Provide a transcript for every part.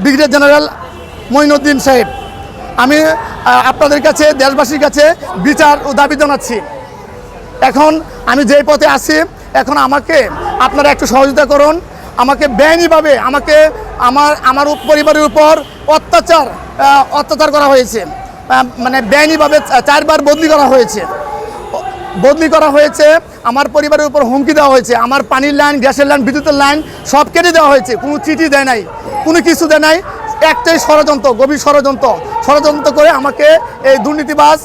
Brigadier general Moinuddin সাহেব। আমি আপনাদের কাছে, দেশবাসীর কাছে বিচার ও দাবি জানাচ্ছি। এখন আমি যেই পথে আছি, এখন আমাকে আপনারা একটু সহযোগিতা করুন। আমাকে বেআইনিভাবে আমার পরিবারের উপর অত্যাচার করা হয়েছে, মানে বেআইনিভাবে 4 বার বদলি করা হয়েছে। আমার পরিবারের উপর হুমকি দেওয়া হয়েছে, আমার পানির লাইন, গ্যাসের লাইন, বিদ্যুতের লাইন সব কেটে দেওয়া হয়েছে। কোনো চিঠি দেয় নাই, কোনো কিছু দেয় নাই। একটাই ষড়যন্ত্র, গভীর ষড়যন্ত্র করে আমাকে এই দুর্নীতিবাজ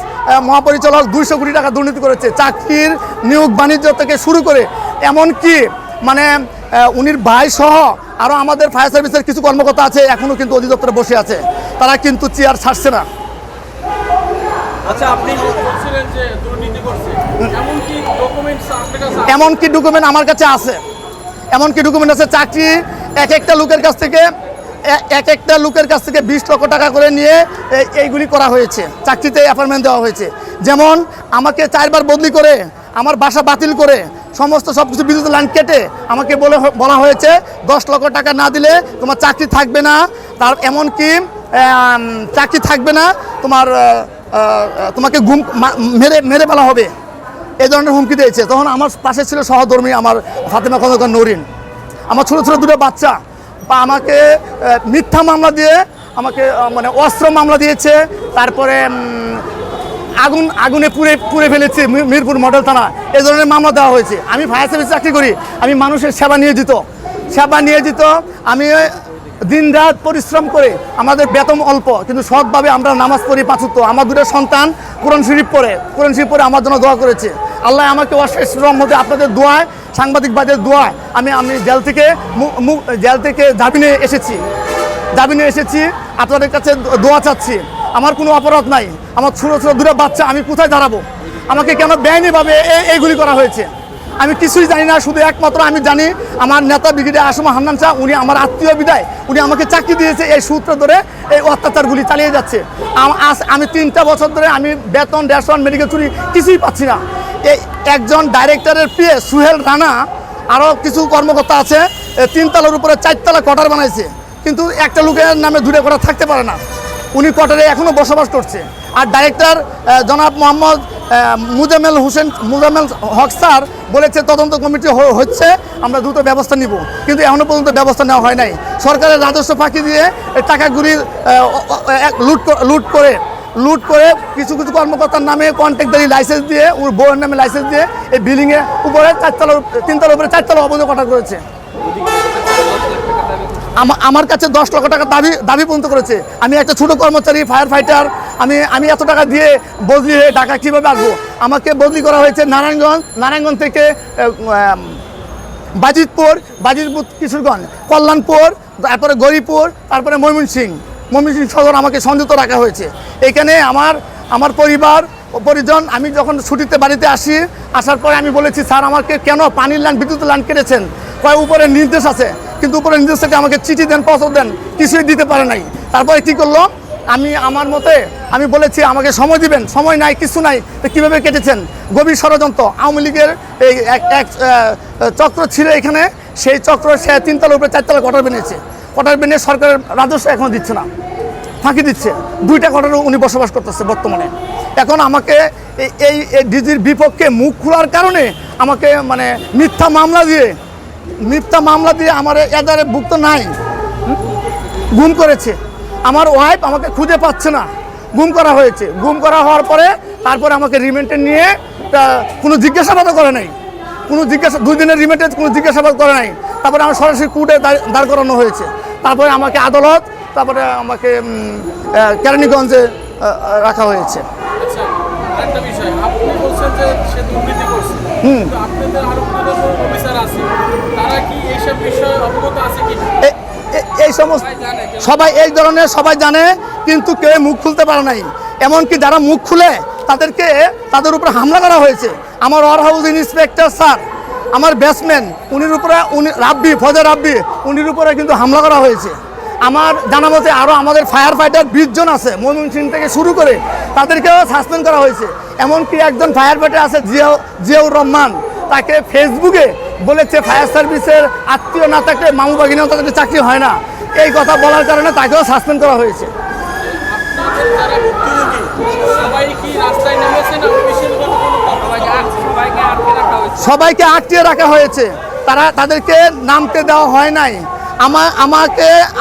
মহাপরিচালক 200 কোটি টাকা দুর্নীতি করেছে। চাকরির নিয়োগ বাণিজ্য থেকে শুরু করে এমনকি মানে উনির ভাই সহ আরও আমাদের ফায়ার সার্ভিসের কিছু কর্মকর্তা আছে, এখনও কিন্তু অধিদপ্তরে বসে আছে, তারা কিন্তু চেয়ার ছাড়ছে না। আচ্ছা, আপনি বলছিলেন যে দুর্নীতি করছে, এমনকি ডকুমেন্ট আমার কাছে আছে, চাকরি এক একটা লোকের কাছ থেকে 20 লক্ষ টাকা করে নিয়ে এইগুলি করা হয়েছে, চাকরিতে অ্যাপয়েন্টমেন্ট দেওয়া হয়েছে। যেমন আমাকে 4 বার বদলি করে, আমার বাসা বাতিল করে, সব কিছু বিদ্যুৎ লাইন কেটে আমাকে বলা হয়েছে 10 লক্ষ টাকা না দিলে তোমার চাকরি থাকবে না, তার এমনকি চাকরি থাকবে না, তোমাকে মেরে ফেলা হবে, এই ধরনের হুমকি দিয়েছে। তখন আমার পাশে ছিল সহধর্মী আমার ফাতেমা খন্দকার নরিন, আমার ছোটো ছোটো 2টো বাচ্চা, বা আমাকে মিথ্যা মামলা দিয়ে আমাকে মানে অস্ত্র মামলা দিয়েছে। তারপরে আগুনে পুড়ে ফেলেছে মিরপুর মডেল থানা, এই ধরনের মামলা দেওয়া হয়েছে। আমি ফায়ার সার্ভিস চাকরি করি, আমি মানুষের সেবা নিয়োজিত। আমি দিনরাত পরিশ্রম করে, আমাদের বেতন অল্প, কিন্তু সৎভাবে আমরা নামাজ পড়ি 5 ওয়াক্ত। আমার 2টো সন্তান কোরআন শরীফ পড়ে আমার জন্য দোয়া করেছে। আল্লাহ আমাকে অশেষ রহমতে, আপনাদের দোয়ায়, সাংবাদিক ভাইদের দোয়ায় আমি জেল থেকে জামিনে এসেছি। আপনাদের কাছে দোয়া চাচ্ছি। আমার কোনো অপরাধ নাই, আমার ছোটো 2টো বাচ্চা, আমি কোথায় দাঁড়াবো? আমাকে কেন বেআইনিভাবে এইগুলি করা হয়েছে আমি কিছুই জানি না। শুধু একমাত্র আমি জানি, আমার নেতা ব্রিগেডিয়ার আসম হান্নান শাহ, উনি আমার আত্মীয় বিদায়, উনি আমাকে চাকরি দিয়েছে। এই সূত্র ধরে এই অত্যাচারগুলি চালিয়ে যাচ্ছে। আমি 3টা বছর ধরে আমি বেতন, রেশন, মেডিকেল চুরি কিছুই পাচ্ছি না। এই একজন ডাইরেক্টরের পিএ সুহেল রানা, আরও কিছু কর্মকর্তা আছে, 3 তলার উপরে 4 তলা কোয়ার্টার বানাইছে, কিন্তু একটা লোকের নামে 2টা কোয়ার্টার থাকতে পারে না। উনি কোয়ার্টারে এখনও বসবাস করছে। আর ডাইরেক্টর জনাব মোহাম্মদ মুজাম্মেল হক স্যার বলেছে তদন্ত কমিটি হচ্ছে, আমরা দ্রুত ব্যবস্থা নিব, কিন্তু এখনও পর্যন্ত ব্যবস্থা নেওয়া হয় নাই। সরকারের রাজস্ব ফাঁকি দিয়ে টাকাগুলি লুট করে কিছু কর্মকর্তার নামে কন্ট্রাক্টদারি লাইসেন্স দিয়ে, ওর বউয়ের নামে লাইসেন্স দিয়ে এই বিল্ডিংয়ের উপরে 3 তলার উপরে 4 তলা অবৈধ কোয়ার্টার করেছে। আমার কাছে 10 লক্ষ টাকা দাবি পর্যন্ত করেছে। আমি একটা ছোটো কর্মচারী, ফায়ার ফাইটার, আমি এত টাকা দিয়ে বদলি হয়ে ঢাকা কীভাবে আসবো? আমাকে বদলি করা হয়েছে নারায়ণগঞ্জ থেকে বাজিতপুর, কিশোরগঞ্জ, কল্যাণপুর, তারপরে গরিপুর, তারপরে ময়মনসিংহ সদর আমাকে সংযুক্ত রাখা হয়েছে। এখানে আমার পরিজন, আমি যখন ছুটিতে বাড়িতে আসার পরে আমি বলেছি, স্যার আমাকে কেন পানির লাইন, বিদ্যুতের লাইন কেটেছেন? উপরে নির্দেশ আছে, কিন্তু উপরে নির্দেশ থেকে আমাকে চিঠি দেন, পত্র দেন, কিছুই দিতে পারে নাই। তারপরে কী করলো? আমি বলেছি আমাকে সময় দিবেন, সময় নাই, কিছু নাই, তো কীভাবে কেটেছেন? গভীর ষড়যন্ত্র, আওয়ামী লীগের এক চক্র ছিল এখানে, সেই চক্র সে 3 তলার উপরে 4 তলা কোয়ার্টার বানিয়ে সরকারের রাজস্ব এখনও দিচ্ছে না, ফাঁকি দিচ্ছে। 2টা কোয়ার্টারে উনি বসবাস করতেছে বর্তমানে। এখন আমাকে এই ডিজির বিপক্ষে মুখ খোলার কারণে আমাকে মানে মিথ্যা মামলা দিয়ে আমার এদারে ভুক্ত নাই, গুম করেছে। আমার ওয়াইফ আমাকে খুঁজে পাচ্ছে না, গুম করা হয়েছে। গুম করা হওয়ার পরে তারপরে আমাকে রিমান্ডে নিয়ে কোনো জিজ্ঞাসাবাদও করে নাই, 2 দিনের রিমান্ডে কোনো জিজ্ঞাসাবাদ করে নাই। তারপরে আমার সরাসরি কোর্টে দাঁড় করানো হয়েছে। তারপরে আমাকে আদালত, তারপরে আমাকে কেরানীগঞ্জে রাখা হয়েছে। আচ্ছা, আরেকটা বিষয়, আপনি বলছেন যে সে দুর্নীতি করছে, তো আপনাদের আরো অফিসার আছে, তারা কি এইসব বিষয়ে অবগত আছে কি? এই সমস্ত সবাই জানে, কিন্তু কেউ মুখ খুলতে পারে নাই। এমনকি যারা মুখ খুলে তাদের উপরে হামলা করা হয়েছে। আমার ওয়ার হাউস ইন্সপেক্টর স্যার, আমার ব্যাটসম্যান, ফজর রাব্বি, উনির উপরে কিন্তু হামলা করা হয়েছে। আমার জানা মতে আরও আমাদের ফায়ার ফাইটার 20 জন আছে, ময়মনসিংহ থেকে শুরু করে, তাদেরকেও সাসপেন্ড করা হয়েছে। এমনকি একজন ফায়ার ফাইটার আছে জিয়াউর রহমান, তাকে ফেসবুকে বলেছে ফায়ার সার্ভিসের আত্মীয় না থাকলে, মামু বাগিনাও তাদের চাকরি হয় না। এই কথা বলার কারণে তাকেও সাসপেন্ড করা হয়েছে। আপনাদের যারা ভুক্তভোগী সবাই কি রাস্তায় নেমেছেন? অফিসিয়াল কোনো সবাইকে আটকে রাখা হয়েছে? সবাইকে আটকে রাখা হয়েছে, তাদেরকে নামতে দেওয়া হয় নাই।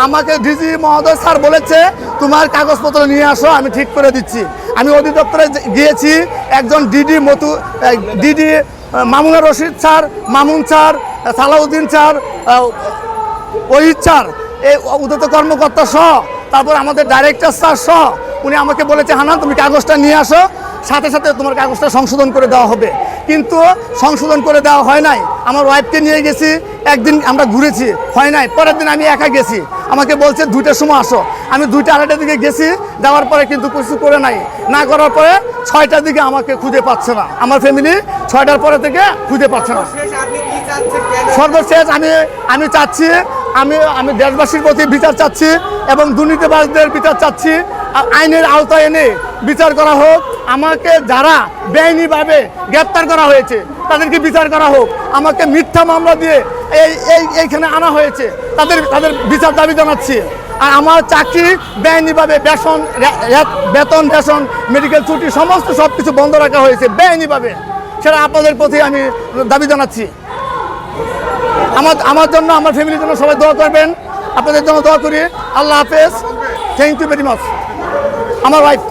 আমাকে ডিজি মহোদয় স্যার বলেছে তোমার কাগজপত্র নিয়ে আসো, আমি ঠিক করে দিচ্ছি। আমি অধিদপ্তরে গিয়েছি, একজন DD Mamunur Rashid sir, Mamun sir, Salauddin sir, Ohid sir, এই উদ্যত কর্মকর্তা সহ, তারপর আমাদের ডাইরেক্টর স্যার সহ উনি আমাকে বলেছে হানান তুমি কাগজটা নিয়ে আসো, সাথে সাথে তোমার কাগজটা সংশোধন করে দেওয়া হবে। কিন্তু সংশোধন করে দেওয়া হয় নাই। আমার ওয়াইফকে নিয়ে গেছি, একদিন আমরা ঘুরেছি, হয় নাই। পরের দিন আমি একা গেছি, আমাকে বলছে 2টার সময় আসো। আমি 2টা 2:30 দিকে গেছি, যাওয়ার পরে কিন্তু কিছু করে নাই। না করার পরে 6টার দিকে আমাকে খুঁজে পাচ্ছে না, আমার ফ্যামিলি 6টার পরে থেকে খুঁজে পাচ্ছে না। সর্বশেষ আমি চাচ্ছি, আমি দেশবাসীর প্রতি বিচার চাচ্ছি এবং দুর্নীতিবাজদের বিচার চাচ্ছি। আইনের আওতায় এনে বিচার করা হোক। আমাকে যারা বেআইনিভাবে গ্রেপ্তার করা হয়েছে তাদেরকে বিচার করা হোক। আমাকে মিথ্যা মামলা দিয়ে এইখানে আনা হয়েছে, তাদের বিচার দাবি জানাচ্ছি। আর আমার চাকরি বেআইনিভাবে বেতন, রেশন, মেডিকেল ছুটি সমস্ত সব কিছু বন্ধ রাখা হয়েছে বেআইনিভাবে, সেটা আপনাদের প্রতি আমি দাবি জানাচ্ছি। আমার জন্য, আমার ফ্যামিলির জন্য সবাই দোয়া করবেন, আপনাদের জন্য দোয়া করি। আল্লাহ হাফেজ, থ্যাংক ইউ ভেরি মাচ। আমার ওয়াইফ